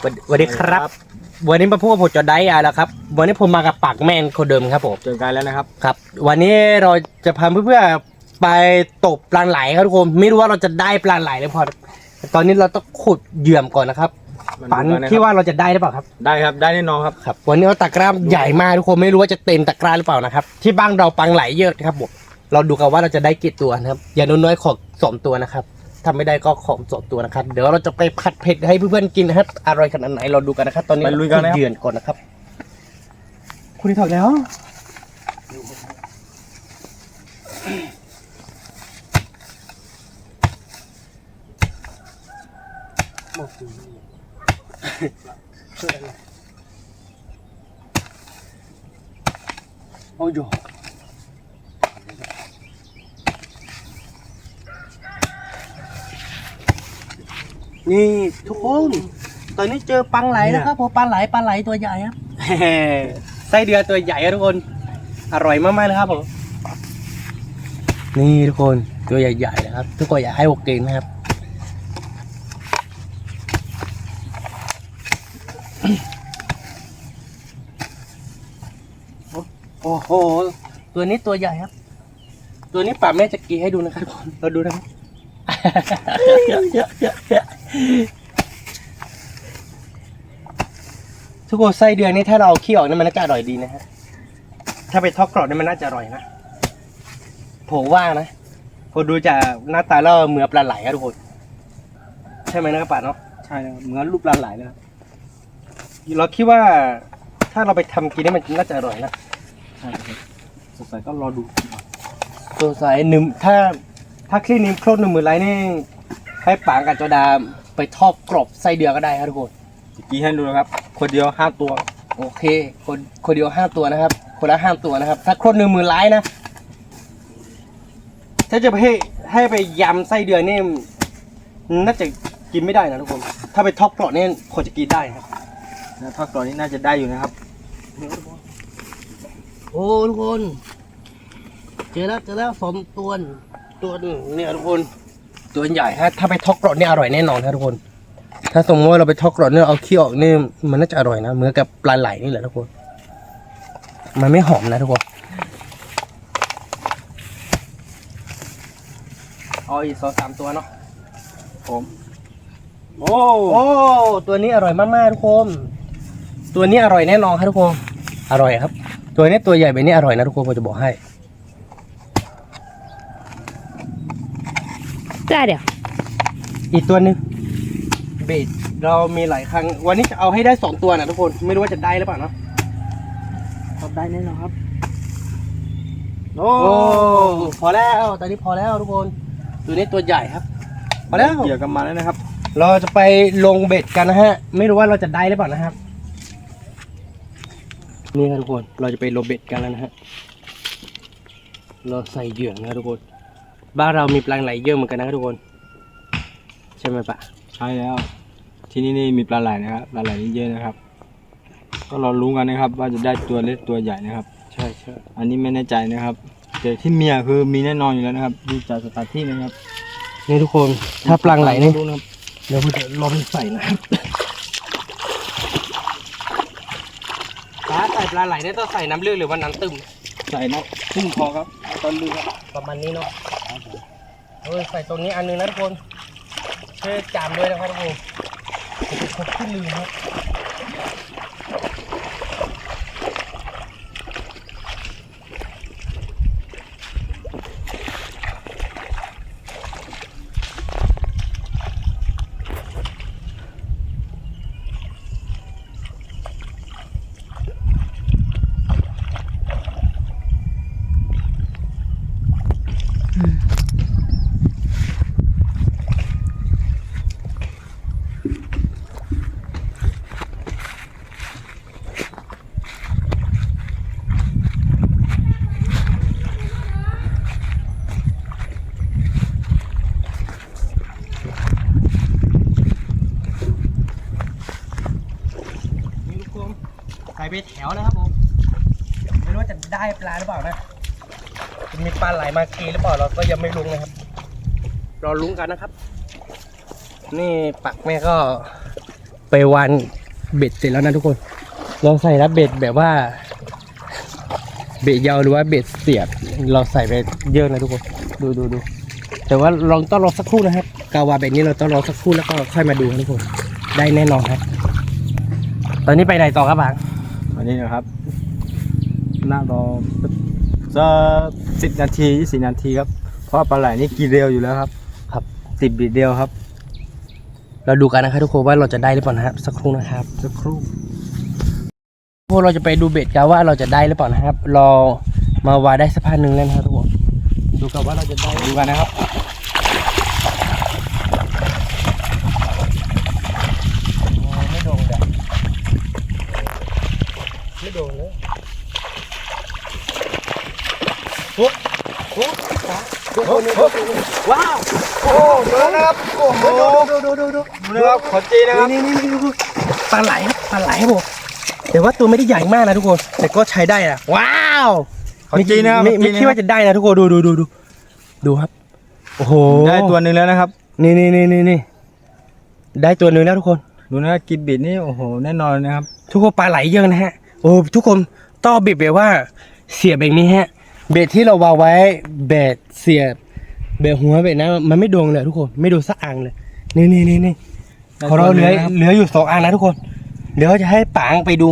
สวัสดีครับวันนี้มาพูดกับผมจอได้แล้วครับวันนี้ผมมากับปากแมนคนเดิมครับผมเจอกันแล้วนะครับครับวันนี้เราจะพาเพื่อนๆไปตกปลาไหลครับทุกคนไม่รู้ว่าเราจะได้ปลาไหลหรือเปล่าตอนนี้เราต้องขุดเหยื่อก่อนนะครับฝันที่ว่าเราจะได้หรือเปล่าครับได้ครับได้แน่นอนครับครับวันนี้เราตะกร้าใหญ่มากทุกคนไม่รู้ว่าจะเต็มตะกร้าหรือเปล่านะครับที่บ้านเราปลาไหลเยอะครับผมเราดูกันว่าเราจะได้กี่ตัวนะครับอย่างน้อยๆขอ2 ตัวนะครับถ้าไม่ได้ก็ของ2 ตัวนะครับเดี๋ยวเราจะไปผัดเผ็ดให้เพื่อนๆกินนะครับอร่อยขนาดไหนเราดูกันนะครับตอนนี้เราขุดเหยื่อก่อนนะครับคุณถอดแล้วโอ้ยนี่ทุกคนตอนนี้เจอปลาไหลนะครับผมปลาไหลตัวใหญ่ครับไส้เดือนตัวใหญ่ครับทุกคนอร่อยมากๆเลยครับผมนี่ทุกคนตัวใหญ่ๆนะครับทุกคนอยากให้โอเคนะครับโอ้โหตัวนี้ตัวใหญ่ครับตัวนี้ป่าแม่จะกีให้ดูนะครับทุกคนเราดูนะครับทุกคนไส้เดือนนี่ถ้าเราเคี่ยวนี่มันน่าจะอร่อยดีนะฮะถ้าไปทอดกรอบนี่มันน่าจะอร่อยนะผมว่านะพอดูจากหน้าตาแล้วเหมือนปลาไหลครับทุกคนใช่ไหมนะครับป่าเนาะใช่ครับเหมือนรูปปลาไหลเลยครับเราคิดว่าถ้าเราไปทำกินนี่มันน่าจะอร่อยนะใช่ครับสงสัยก็รอดูสงสัยหนึ่งถ้าคลิปนี้โคตร1 0,000 ไลค์นี่ให้ป่ากับจอดาไปทอดกรอบไส้เดือนก็ได้ครับทุกคนกี่ให้ดูนะครับคนเดียว5 ตัวโอเคคนเดียว5 ตัวนะครับคนละ5 ตัวนะครับถ้าโคตร10,000 ไลค์นะถ้าจะให้ไปยำไส้เดือนนี่น่าจะกินไม่ได้นะทุกคนถ้าไปทอดกรอบนี่พอจะกินได้ครับนะทอดกรอบนี้น่าจะได้อยู่นะครับโอ้ทุกคนเจอแล้ว2 ตัวเนี่ยทุกคนตัวใหญ่ฮะถ้าไปทอดกรอบนี่อร่อยแน่นอนครับทุกคนถ้าสมมติว่าเราไปทอดกรอบเนี่ยเอาขี้ออกนี่มันน่าจะอร่อยนะเหมือนกับปลาไหลนี่แหละทุกคนมันไม่หอมนะทุกคนเอาอีก2-3 ตัวเนาะผมโอ้ตัวนี้อร่อยมากๆทุกคนตัวนี้อร่อยแน่นอนครับทุกคนอร่อยครับตัวนี้ตัวใหญ่แบบนี้อร่อยนะทุกคนผมจะบอกให้ได้เดี๋ยวอีกตัวนึงเบสเรามีหลายครั้งวันนี้จะเอาให้ได้2 ตัวนะทุกคนไม่รู้ว่าจะได้หรือเปล่าเนาะได้แน่นอนครับโอ้พอแล้วตอนนี้พอแล้วทุกคนตัวนี้ตัวใหญ่ครับพอแล้วเกี่ยวกันมาแล้วนะครับเราจะไปลงเบ็ดกันนะฮะไม่รู้ว่าเราจะได้หรือเปล่านะครับนี่ครับทุกคนเราจะไปลงเบ็ดกันแล้วนะฮะเราใส่เหยื่อนะทุกคนบ้านเรามีปลาไหลเยอะเหมือนกันนะทุกคนใช่ไหมปะใช่แล้วที่นี่มีปลาไหลนะครับปลาไหลเยอะนะครับก็เรารู้กันนะครับว่าจะได้ตัวเล็กตัวใหญ่นะครับใช่อันนี้ไม่แน่ใจนะครับแต่ที่เมียคือมีแน่นอนอยู่แล้วนะครับดูจากสถานที่นะครับนี่ทุกคนถ้าปลาไหลนี่เดี๋ยวผมจะลองใส่นะครับถ้าใส่ปลาไหลนี่ต้องใส่น้ำเลือดหรือว่าน้ำตึมใส่น้ำตึมพอครับตอนลืมครับประมาณนี้เนาะใส่ตรงนี้อันนึงนะทุกคนช่วยจามด้วยนะครับทุกคนผมขึ้นลืมครับใส่ไปแถวนะครับผมไม่รู้ว่าจะได้ปลาหรือเปล่านะจะมีปลาไหลมากีหรือเปล่าเราก็ยังไม่รู้นะครับรอลุ้นกันนะครับนี่ปักแม่ก็ ไปวานเบ็ดเสร็จแล้วนะทุกคนเราใส่แล้วเบ็ดแบบว่าเบ็ดยาวหรือว่าเบ็ดเสียบเราใส่ไปเยอะนะทุกคนดูแต่ว่าลองต้องรอสักครู่นะครับกาวาเบ็ดนี้เราต้องรอสักครู่แล้วก็ค่อยมาดูนะทุกคนได้แน่นอนครับตอนนี้ไปไหนต่อครับบาง วันนี้นะครับน่ารอจะ10 นาที20 นาทีครับเพราะปลาไหลนี่กินเร็วอยู่แล้วครับ ครับ 10 บิดเดียวครับ เราดูกันนะครับทุกคนว่าเราจะได้หรือเปล่านะครับสักครู่นะครับ สักครู่ พวกเราจะไปดูเบ็ดกันว่าเราจะได้หรือเปล่านะครับรอมาวาได้สักพักหนึ่งแล้วนะครับทุกคนดูกันว่าเราจะได้ ดูกันนะครับ ไม่โดนเลยไม่โดนเลยโอ้ว้าวโอ้ดูนะครับโอ้โหดูนะครับขอจีนะครับ นี่ดูปลาไหลครับผมแต่ว่าตัวไม่ได้ใหญ่มากนะทุกคนแต่ก็ใช้ได้นะว้าว ขอจีนะครับ ไม่คิดว่าจะได้นะทุกคนดูครับโอ้โห ได้ตัวหนึ่งแล้วนะครับ นี่ได้ตัวหนึ่งแล้วทุกคน ดูนะครับกินบิดนี่โอ้โหแน่นอนนะครับ ทุกคนปลาไหลเยอะนะฮะโอ้ทุกคนต้องเบ็ดแบบว่าเสียบแบบนี้ฮะเบ็ดที่เราวางไว้เบ็ดเสียบเบ็ดหัวเบ็ดนะมันไม่โดนเลยทุกคนไม่โดนสักอังเลยนี่ของเราเหลืออยู่2 อันนะทุกคนเดี๋ยวจะให้ปางไปดู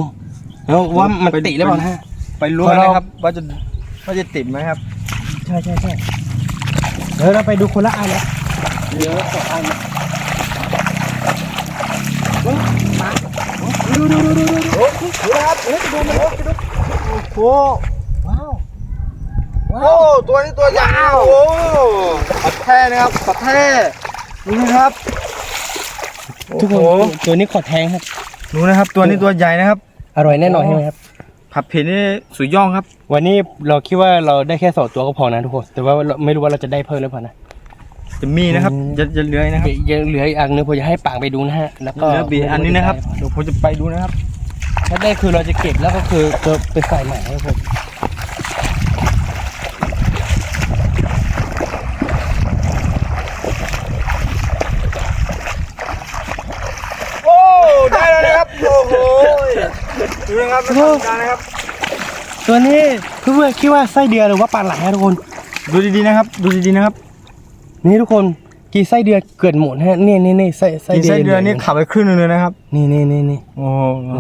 แล้วว่ามันติหรือเปล่านะฮะ ไปรู้กันนะครับว่าจะติดไหมครับ ใช่เดี๋ยวเราไปดูคนละอันนะเหลือ2 อันนะดูนะครับดูมันไปดูโอ้โหว้าว โอ้ตัวนี้ตัวใหญ่โอ้ปัดแท้นะครับปัดแท้นี่นะครับ ทุกคนตัวนี้ขอแทงครับ ดูนะครับตัวนี้ตัวใหญ่นะครับ อร่อยแน่นอนใช่ไหมครับ ผัดเผ็ดนี่สุดยอดครับ วันนี้เราคิดว่าเราได้แค่2 ตัวก็พอนะทุกคนแต่ว่าไม่รู้ว่าเราจะได้เพิ่มหรือเปล่านะ จะมีนะครับจะเหลือนะครับ ยังเหลืออีกอันนึงผมจะให้ปางไปดูนะฮะแล้วก็ เหลือบีอันนี้นะครับเดี๋ยวผมจะไปดูนะครับ ถ้าได้คือเราจะเก็บแล้วก็คือจะไปใส่ใหม่ให้ผม โอ้ได้แล้วนะครับโอ้โหดูนะครับไม่ธรรมดานะครับ ตัวนี้เพื่อนคิดว่าไส้เดือนหรือว่าปลาไหลนะทุกคน ดูดีๆนะครับดูดีๆนะครับ นี่ทุกคนกี่ไส้เดือนเกิดหมดฮะนี่ไส้ กินไส้เดือนนี่ขับไปครึ่งนึงเลยนะครับ นี่ โอ้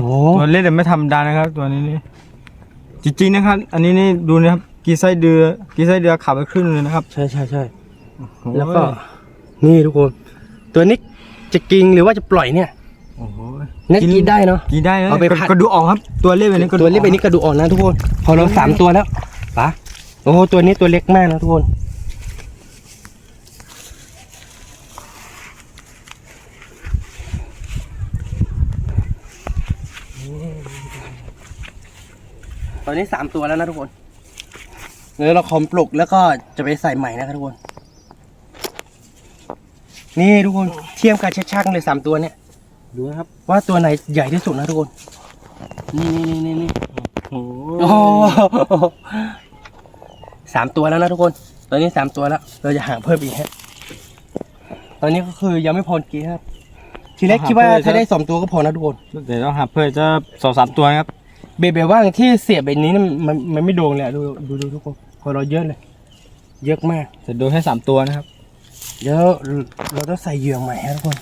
โหตัวเล็กแต่ไม่ธรรมดานะครับ ตัวนี้นี่จริงๆนะครับ อันนี้นี่ดูนะครับกินไส้เดือนขับไปครึ่งนึงเลยนะครับ ใช่แล้วก็นี่ทุกคนตัวนี้จะกินหรือว่าจะปล่อยเนี่ย โอ้โห นี่กินได้เนาะ กินได้นะ เอาไปผัด กระดูกออกครับตัวเล็กแบบนี้ ตัวเล็กไปนี่กระดูกอ่อนนะทุกคนพอเรา3 ตัวแล้วปะโอ้โหตัวนี้ตัวเล็กมากนะทุกคนตอนนี้3 ตัวแล้วนะทุกคนเดี๋ยวเราคอมปลุกแล้วก็จะไปใส่ใหม่นะครับทุกคนนี่ทุกคนเทียมกันชักๆเลย3 ตัวเนี่ย ดูนะครับ ว่าตัวไหนใหญ่ที่สุดนะทุกคนนี่ โอ้โห โอ้โห3 ตัวแล้วนะทุกคนตอนนี้3 ตัวแล้วเราจะหาเพิ่มอีกฮะตอนนี้ก็คือยังไม่พอกี่ครับทีแรกคิดว่าถ้าได้2 ตัวก็พอนะทุกคน เดี๋ยวต้องหาเพื่อจะ2-3 ตัวนะครับ เบะว่างที่เสียบแบบนี้เนี่ยมันไม่โดนเลยอะดูทุกคนพอเราเยอะเลยเยอะมาก จะดูแค่3 ตัวนะครับ เดี๋ยวเราต้องใส่เหยื่อใหม่ฮะทุกคน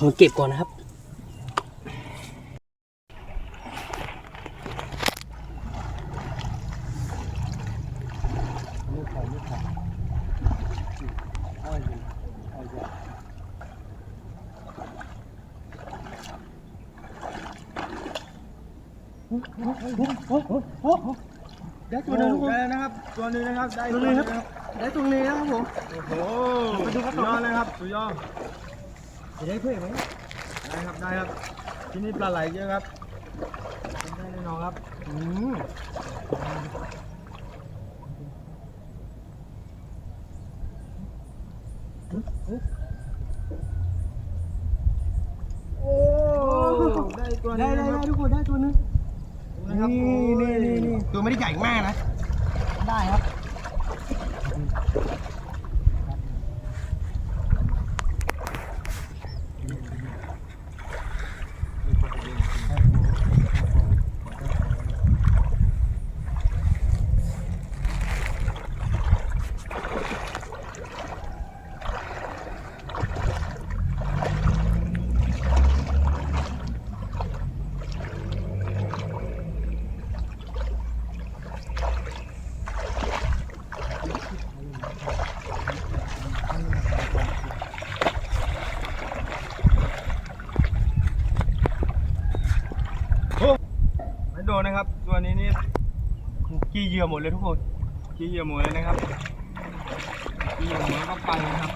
ขอเก็บก่อนนะครับได้ตัวนึงทุกคน ได้นะครับตัวนึงนะครับได้ ตัวนึงครับได้ตัวนึงนะครับผม โอ้โหไปดูกันต่อเลยครับสุดยอด จะได้เพิ่มไหม ได้ครับที่นี่ปลาไหลเยอะครับได้แน่นอนครับโอ้ได้ตัวนึ ได้ งนะครับ ทุกคนได้ตัวนึง นะครับ นี่ตัวไม่ได้ใหญ่มากนะได้ครับ กี้เหยื่อหมดเลยทุกคน กี่เหยื่อหมดเลยนะครับกี่เหยื่อหมดแล้วก็ไปนะครับ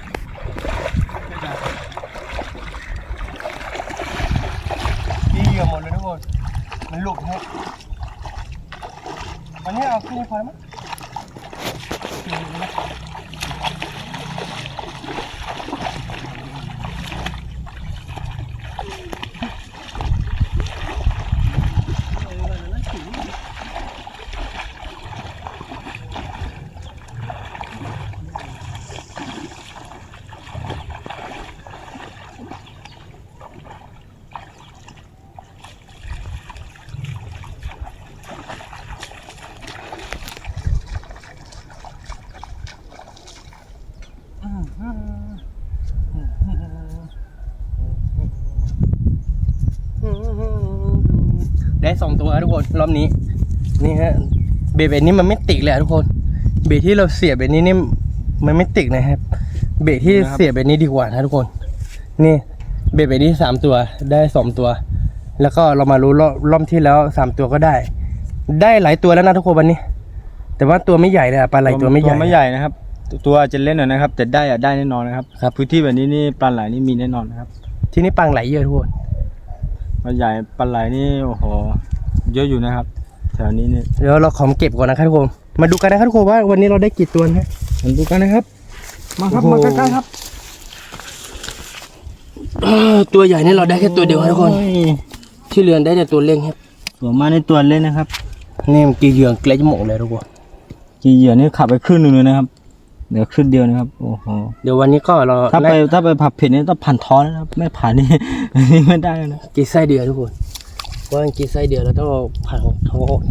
กี้เหยื่อหมดเลยทุกคนมันหลุดครับวันนี้เอาขึ้นพอแล้วมั้งได้2 ตัวทุกคนรอบนี้นี่ฮะเบ็ดนี้มันไม่ติดเลยทุกคนเบ็ดที่เราเสียบเบ็ดนี้นี่มันไม่ติดนะครับเบ็ดที่เสียบเบ็ดนี้ดีกว่านะทุกคนนี่เบ็ดนี้3 ตัวได้2 ตัว แล้วก็เรามารู้รอบที่แล้ว3 ตัวก็ได้หลายตัวแล้วนะทุกคนวันนี้ แต่ว่าตัวไม่ใหญ่เลยปลาไหลตัวไม่ใหญ่นะครับตัวจะเล่นหน่อยนะครับแต่ได้แน่นอนนะครับพื้นที่แบบนี้นี่ปลาไหลนี่มีแน่นอนนะครับที่นี่ปลาไหลเยอะทุกคนปลาใหญ่ปลาไหลนี่โอ้โหเยอะอยู่นะครับแถวนี้นี่เดี๋ยวเราขอเก็บก่อนนะครับทุกคนมาดูกันนะครับทุกคนว่าวันนี้เราได้กี่ตัวนะมาดูกันนะครับมาครับมาใกล้ๆครับตัวใหญ่นี่เราได้แค่ตัวเดียวครับทุกคนที่เรือนได้แต่ตัวเล็กครับส่วนมากในตัวเล็กนะครับนี่มันกี่เหยื่อเกล็ดหมกเลยทุกคนกี่เหยื่อนี่ขับไปครึ่งนึงเลยนะครับเดี๋ยวครึ่งเดียวนะครับโอ้โหเดี๋ยววันนี้ก็เราถ้าไปผัดเผ็ดนี่ต้องผ่านท้อนนะครับไม่ผ่านนี่ไม่ได้นะกี่ไส้เดือทุกคนว่ากี่ไส้เดือเราต้องผ่านท้อน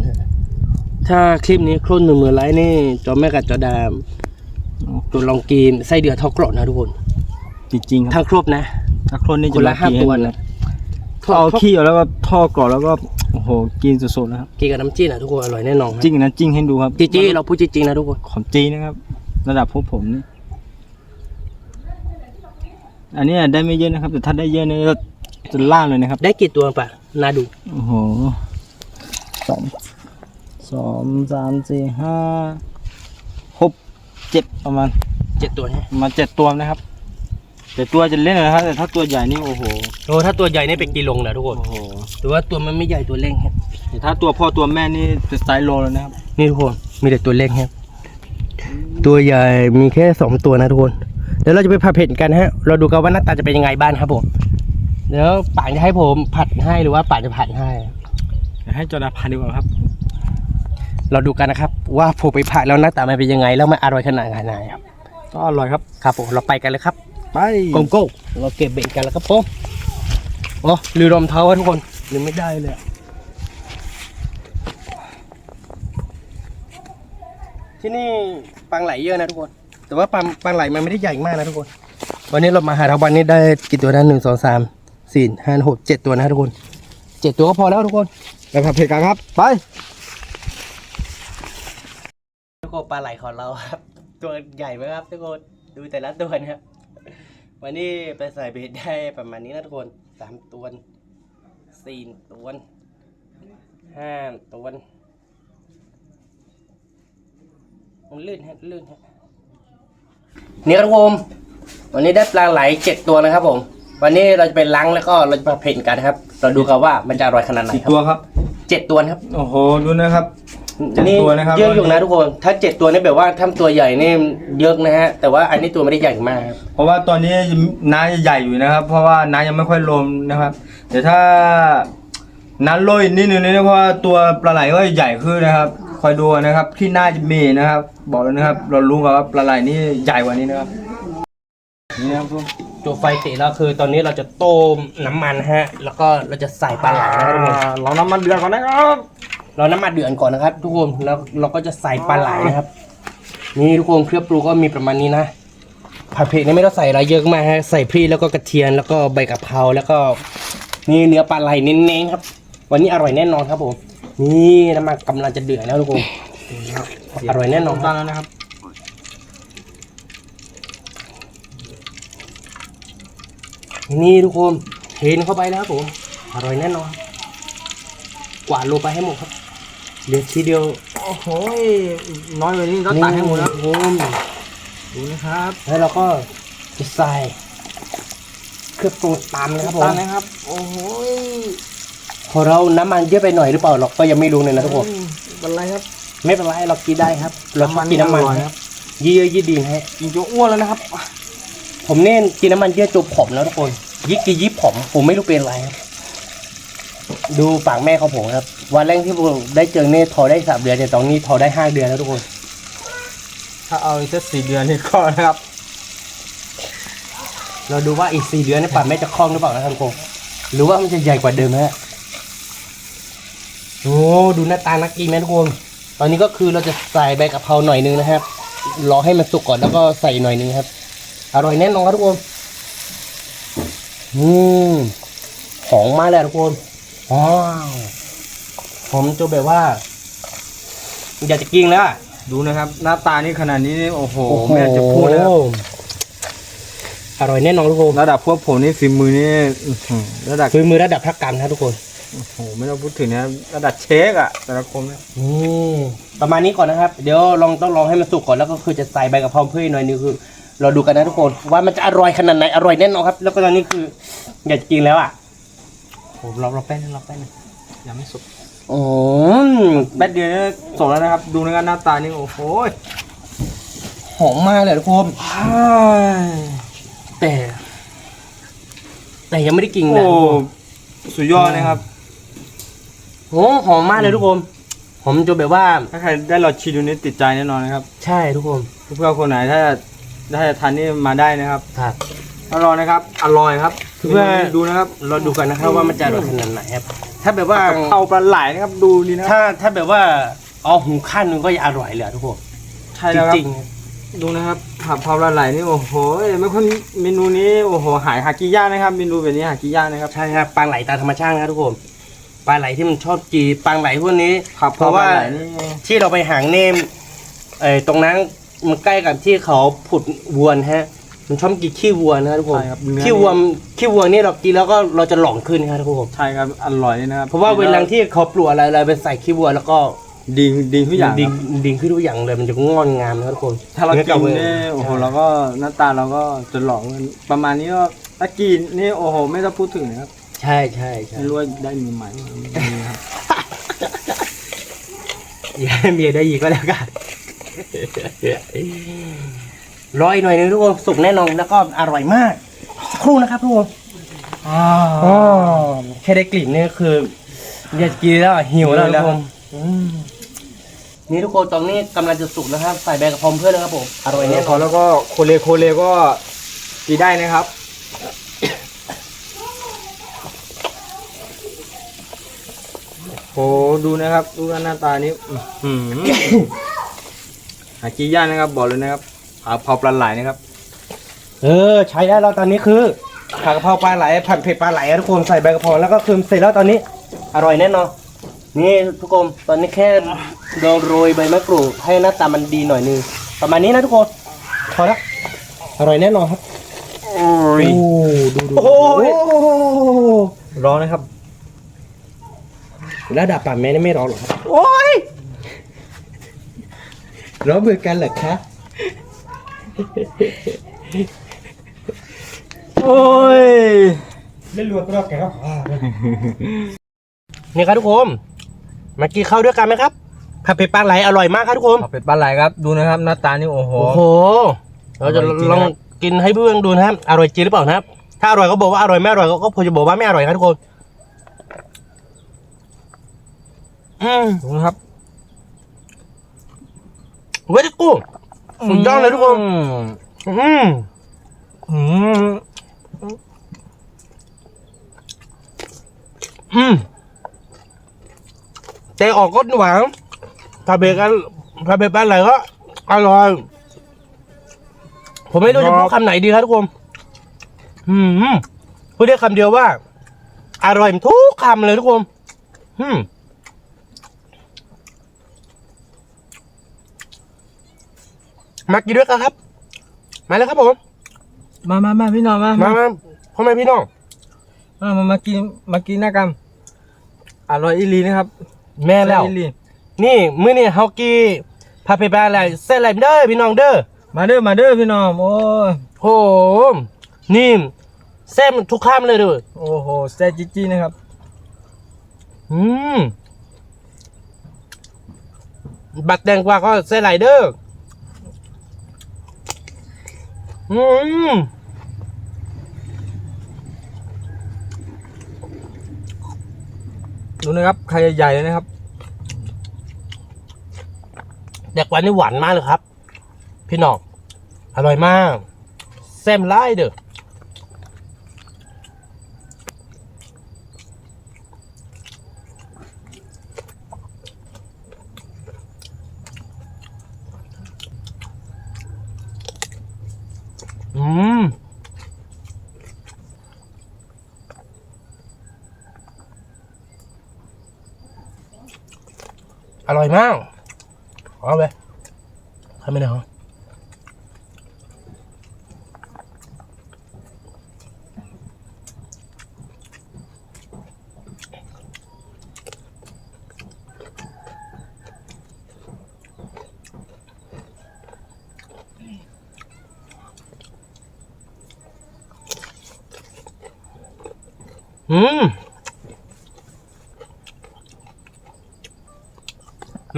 ถ้าคลิปนี้ครุ่น10,000 ไลค์นี่จอแม่กับจอดามตัวลองกินไส้เดือเท่ากรอบนะทุกคนจริงๆครับทั้งครบนะถ้าครบนี่จะละ5 ตัวนะเอาขี้แล้วก็ทอดกรอบแล้วก็โอ้โหกินสดๆนะครับกินกับน้ำจิ้มนะทุกคนอร่อยแน่นอนจริงนะจริงให้ดูครับจริงเราพูดจริงนะทุกคนของจริงนะครับระดับพวกผมนี่อันนี้ได้ไม่เยอะนะครับแต่ถ้าได้เยอะนี่ก็จะล่าเลยนะครับได้กี่ตัวป่ะน่าดูโอ้โห2 3 4 5 6 7ประมาณ7 ตัวนะมา7 ตัวนะครับแต่ตัวจะเล่นนะครับแต่ถ้าตัวใหญ่นี่โอ้โหถ้าตัวใหญ่นี่เป็นกิโลนะทุกคนโอ้โหแต่ว่าตัวมันไม่ใหญ่ตัวเล็กครับแต่ถ้าตัวพ่อตัวแม่นี่เป็นไซส์โลแล้วนะครับนี่ทุกคนมีแต่ตัวเล็กครับตัวใหญ่มีแค่2 ตัวนะทุกคนเดี๋ยวเราจะไปผัดเผ็ดกันฮะเราดูกันว่าหน้าตาจะเป็นยังไงบ้างครับผมเดี๋ยวป่านจะให้ผมผัดให้หรือว่าป่านจะผัดให้จอดาผัดดีกว่าครับเราดูกันนะครับว่าผมไปผัดแล้วหน้าตามันเป็นยังไงแล้วมันอร่อยขนาดไหนครับก็อร่อยครับครับผมเราไปกันเลยครับไปโก้เราเก็บเบ็ดกันแล้วครับผมโอ้ลืมรองเท้าไว้ทุกคนลืมไม่ได้เลยที่นี่ปลาไหลเยอะนะทุกคนแต่ว่าปลาไหลมันไม่ได้ใหญ่มากนะทุกคนวันนี้เรามาหาทั้งวันนี้ได้กี่ตัวนะ1 2 3 4 5 6 7 ตัวนะทุกคน7 ตัวก็พอแล้วทุกคนไปผัดเผ็ดกันครับไปทุกคนปลาไหลของเราครับตัวใหญ่ไหมครับทุกคนดูแต่ละตัวนะครับวันนี้ไปใส่เบ็ดได้ประมาณนี้นะทุกคน3 ตัว4 ตัว5 ตัวมันลื่นฮะนี่ครับผมวันนี้ได้ปลาไหล7 ตัวนะครับผมวันนี้เราจะไปล้างแล้วก็เราจะมาเพ่นกันครับเราดูกันว่ามันจะอร่อยขนาดไหนครับตัวครับ7 ตัวครับโอ้โหดูนะครับนี่เยอะอยู่นะทุกคนถ้า7 ตัวนี่แบบว่าทำตัวใหญ่นี่เยอะนะฮะแต่ว่าอันนี้ตัวไม่ได้ใหญ่มากเพราะว่าตอนนี้น้าใหญ่อยู่นะครับเพราะว่าน้ายังไม่ค่อยลมนะครับแต่ถ้าน้าลอยนิดนึงนะเพราะว่าตัวปลาไหลก็ใหญ่ขึ้นนะครับคอยดูนะครับที่น่าจะมีนะครับบอกเลยนะครับเรารู้กันว่าปลาไหลนี่ใหญ่กว่านี้นะครับนี่นะครับตัวไฟติดแล้วคือตอนนี้เราจะต้มน้ำมันฮะแล้วก็เราจะใส่ปลาไหลนะครับทุกคนเราน้ำมันเดือดก่อนนะครับเราน้ำมันเดือดก่อนนะครับทุกคนแล้วเราก็จะใส่ปลาไหลนะครับนี่ทุกคนเครื่องปรุงก็มีประมาณนี้นะผัดเผ็ดนี่ไม่ต้องใส่อะไรเยอะมากฮะใส่พริกแล้วก็กระเทียมแล้วก็ใบกะเพราแล้วก็นี่เนื้อปลาไหลเน้นๆครับวันนี้อร่อยแน่นอนครับผมนี่น้ำมันกำลังจะเดือดแล้วทุกคนอร่อยแน่นอนตั้งแล้วนะครับนี่ทุกคนเทเข้าไปแล้วครับผมอร่อยแน่นอนกวาดลงไปให้หมดครับ เดี๋ยวทีเดียว โอ้โหน้อยไปนี่ต้องตัดให้หมดนะ โอ้โห ดูนะครับ แล้วเราก็จะใส่เครื่องปรุงตามนะครับผม ตัดนะครับโอ้โห พอเราน้ำมันเยอะไปหน่อยหรือเปล่าเราก็ยังไม่รู้เลยนะทุกคน เป็นไรครับ ไม่เป็นไรเรากินได้ครับ เราชอบกินน้ำมัน อร่อย ค ครั รับบ ยี่เยอะยี่ดีฮะ กินจนอ้วนแล้วนะครับ ผมเนี่ยกินน้ำมันเยอะจนผอมแล้วทุกคนยิ่กินยิ่ผอมผมไม่รู้เป็นอะไรครับดูปากแม่ของผมครับวันแรกที่ผมได้เจอเนี่ยทอได้3 เดือนแต่ตอนนี้ทอได้5 เดือนแล้วทุกคน ถ้าเอาอีกสัก4 เดือนนี่ก็นะครับ เราดูว่าอีก4 เดือนนี่ปากแม่จะคล่องหรือเปล่านะครับทุกคนหรือว่ามันจะใหญ่กว่าเดิมฮะโอ้ดูหน้าตานักกินไหมทุกคนตอนนี้ก็คือเราจะใส่ใบกะเพราหน่อยนึงนะครับรอให้มันสุกก่อนแล้วก็ใส่หน่อยนึงครับอร่อยแน่นอนครับทุกคนหอมมากเลยทุกคนว้าวหอมจนแบบว่าอยากจะกินแล้วอะ ดูนะครับ หน้าตานี่ขนาดนี้นี่โอ้โหไม่อยากจะพูดนะครับ อร่อยแน่นอนทุกคน ระดับพวกผมนี่ฝีมือนี่อื้อหือระดับ คือมือระดับพักกันครับทุกคน โอ้โหไม่ต้องพูดถึงนะระดับเชฟอะแต่ละคนเนี่ย นี่ประมาณนี้ก่อนนะครับ เดี๋ยวต้องลองให้มันสุกก่อนแล้วก็คือจะใส่ใบกะเพราเพื่อหน่อยนึงคือ เราดูกันนะทุกคนว่ามันจะอร่อยขนาดไหนอร่อยแน่นอนครับ แล้วก็ตอนนี้คืออยากจะกินแล้วอ่ะโอ้เราแป้งเราแป้ง ยังไม่สุก โอ้ แป๊บเดียวนี่สุกแล้วนะครับ ดูนะครับหน้าตานี่โอ้โห หอมมากเลยทุกคนแต่ยังไม่ได้กิน โอ้ นะ สุดยอดนะครับ โอ้หอมมากเลยทุกคนหอมจนแบบว่า ถ้าใครได้ลองชิมดูนี่ติดใจแน่นอนนะครับ ใช่ทุกคน เพื่อนๆคนไหนถ้าจะทานนี่มาได้นะครับ ครับ อร่อยนะครับ อร่อยครับ เพื่อน ดูนะครับ เราดูกันนะครับว่ามันจะอร่อยขนาดไหนครับถ้าแบบว่า เข้าปลาไหลนะครับดูดีนะ ถ้าแบบว่าเอาหูขั้นนึงก็จะอร่อยเลยอะทุกคน ใช่ จ แล้วครับ ริง ดูนะครับผัดเผาปลาไหลนี่โอ้โหไม่ค่อยเมนูนี้โอ้โหหากินยากนะครับเมนูแบบนี้หากินยากนะครับ ๆใช่ครับปลาไหลตามธรรมชาตินะครับทุกคนปลาไหลที่มันชอบกีปลาไหลพวกนี้ ผัด เพ เผา ราะ ปลา ว่า ไหลนี่ ที่เราไปหางเนมตรงนั้นมันใกล้กับที่เขาผุดวัวนะฮะมันชอบกินขี้วัวนะครับทุกคน ใช่ครับเนื้อ ขี้วัวนี่เรากินแล้วก็เราจะหลงขึ้นครับทุกคน ใช่ครับอร่อยนะครับ เพราะว่าเวลาที่เขาปลูกอะไรไปใส่ขี้วัวแล้วก็ ดีทุกอย่าง ดิงขึ้นทุกอย่างเลยมันจะงอนงามนะครับทุกคน ถ้าเรากิน ว้ย นี่โอ้โหเราก็หน้าตาเราก็จะหลอกประมาณนี้ก็ถ้ากินนี่โอ้โหไม่ต้องพูดถึงนะครับ ใช่ ไม่รู้ว่าได้มีไหมไม่มีครับ อย่าให้เมียได้ยีกก็แล้วกันรออีกหน่อยนึงทุกคนสุกแน่นอนแล้วก็อร่อยมากสักครู่นะครับทุกคนแค่ได้กลิ่นนี่คืออยากกินแล้วหิวแล้วทุกคนนี่ทุกคนตอนนี้กำลังจะสุกแล้วครับใส่ใบกระเพราเพื่อนนะครับผมอร่อยแน่น พ อ อน แล้วก็โคเลก็กินได้นะครับโหดูนะครับดูหน้าตานี้หากินยากนะครับบอกเลยนะครับเผาปลาไหลนะครับ ใช้ได้แล้วตอนนี้คือผัดกะเพราปลาไหลผัดเผ็ดปลาไหลทุกคนใส่ใบกระเพราแล้วก็คือเสร็จแล้วตอนนี้อร่อยแน่นอนนี่ทุกคนตอนนี้แค่โรยใบมะกรูดให้หน้าตามันดีหน่อยนึงประมาณนี้นะทุกคนพอแล้วอร่อยแน่นอนครับดูโอ้ ร้อนนะครับ ระดับป่าแม่นี่ไม่ร้อนหรอกครับโอ้ยร้อนเหมือนกันเหรอคะโอ้ย ไม่รวมก็แกก็นี่ครับทุกคนมากินข้าวด้วยกันไหมครับผัดเผ็ดปลาไหลอร่อยมากครับทุกคน เผาเป็ดปลาไหลครับดูนะครับหน้าตานี่โอ้โห โอ้โหเราจะ อร่อยจริง ลอง นะครับ กินให้เพื่อนดูนะครับอร่อยจริงหรือเปล่านะครับ ถ้าอร่อยก็บอกว่าอร่อยไม่อร่อยก็พอจะบอกว่าไม่อร่อยครับทุกคนดูนะครับ เว้ยกุ้งสุดยอดเลยทุกคนแต่ออกก็หวานผัดเผ็ดปลาไหลก็อร่อยผมไม่รู้จะพูดคำไหนดีครับทุกคนพูดได้คำเดียวว่าอร่อยทุกคำเลยทุกคนมากินด้วยกันครับมาแล้วครับผม มาพี่น้องมา พ่อแม่พี่น้อง มากินหน้ากันอร่อยอีหลีนะครับ แม่แล้ว อีหลี นี่มื้อนี้เฮากีพาไปบ้านอะไรเส้นอะไรเด้อพี่น้องเด้อ มาเด้อพี่น้องโอ้ย โหนี่เส้นทุกข้ามเลยเด้อ โอ้โหแซ่บจี๊ดๆนะครับ อืมบักแดงกว่าก็เส้นไหลเด้ออืมดูนะครับไข่ใหญ่ๆเลยนะครับ แดกวันนี้หวานมากเลยครับ พี่น้องอร่อยมากแซ่บไล่เด้ออืมอร่อยมากเอาไปทำไม่ได้เหรอ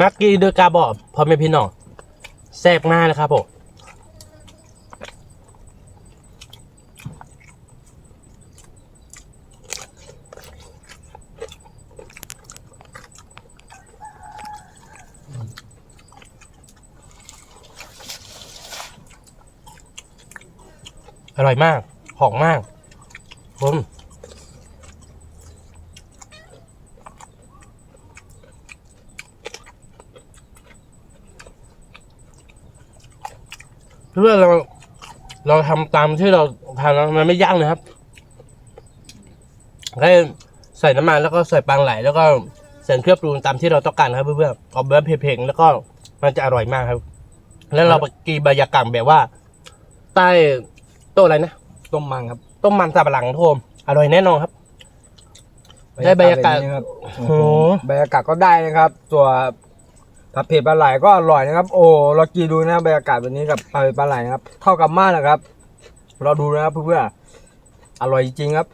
มักกี้เดอะกาบอบพอไม่พี่น้องแซ่บมากเลยครับผมอร่อยมากหอมมากผมเพื่อเราทำตามที่เราทำแล้วมันไม่ยากนะครับแค่ใส่น้ำมันแล้วก็ใส่ปลาไหลแล้วก็ใส่เครื่องปรุงตามที่เราต้องการครับเพื่อนๆเอาแบบเผ็ดๆแล้วก็มันจะอร่อยมากครับแล้วเราไปกินบรรยากาศแบบว่าใต้โต๊ะอะไรนะ ต้มมังครับ ต้มมันสับปะหลังโทมอร่อยแน่นอนครับ ได้บรรยากาศ แบบนี้นะครับ โอ้โห บรรยากาศก็ได้นะครับตัวผัดเผ็ดปลาไหลก็อร่อยนะครับ โอ้เรากินดูนะบรรยากาศแบบนี้กับผัดเผ็ดปลาไหลนะครับเข้ากันมากนะครับเราดูนะครับเพื่อนๆอร่อยจริงๆครับ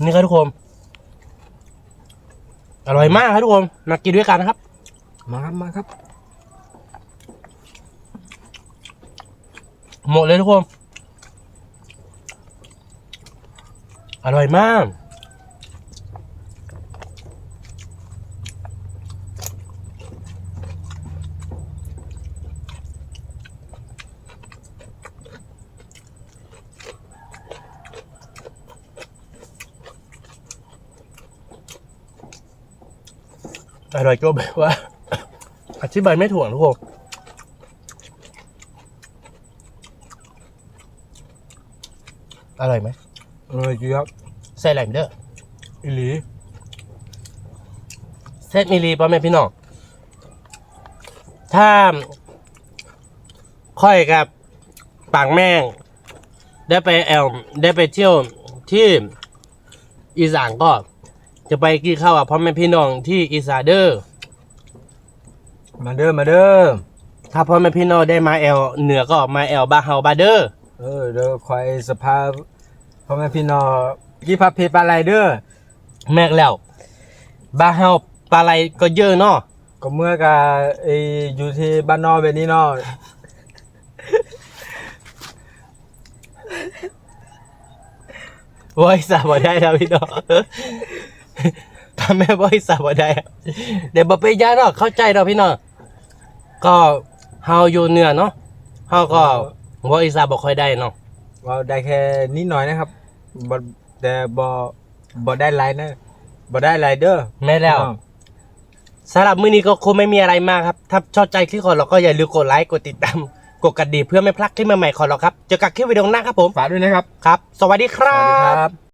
นี่ครับทุกคนอร่อยมากครับทุกคนมากินด้วยกันนะครับ มาครับ หมดเลยทุกคนอร่อยมากอร่อยก็แบบว่าอธิบายไม่ถูกทุกคนอร่อยไหม อร่อยจริงครับ ใส่แหลมเด้อ อีหลี เซตมิลีป่ะแม่พี่น้องถ้าค่อยกับปากแม่งได้ไปเที่ยวที่อีสานก็จะไปกินข้าวกับพ่อแม่พี่น้องที่อีสานเด้อ มาเด้อ ถ้าพ่อแม่พี่น้องได้มาแอลเหนือก็มาแอลบาเฮาบาเด้อ เดี๋ยวคอยสภาพพ่อแม่พี่น้องกี่ผัดเผ็ดปลาไหลเด้อ แม่กแล้วบาเฮาปลาไหลก็เยอะเนาะ ก็เมื่อกับอยู่ที่บ้านนอกแบบนี้เนาะ บริษัทบ่ได้แล้วพี่น้อง ถ้าแม่บริษัทบ่ได้เดี๋ยวบ่ไปยาเนาะเข้าใจเราพี่น้องก็เฮาอยู่เหนือเนาะเฮาก็บริษัทบ่ค่อยได้เนาะ ว่าได้แค่นิดหน่อยนะครับบ่แต่บ่ได้หลายนะบ่ได้หลายเด้อ แม่แล้วสำหรับมื้อนี้ก็คงไม่มีอะไรมากครับถ้าชอบใจคลิปของเราก็อย่าลืมกดไลค์กดติดตาม กดกระดิ่งเพื่อไม่พลาดคลิปใหม่ๆของเราครับเจอกันคลิปวิดีโอหน้าครับผม ฝากด้วยนะครับ ครับ สวัสดีค ส รั วัสดี บ ครับ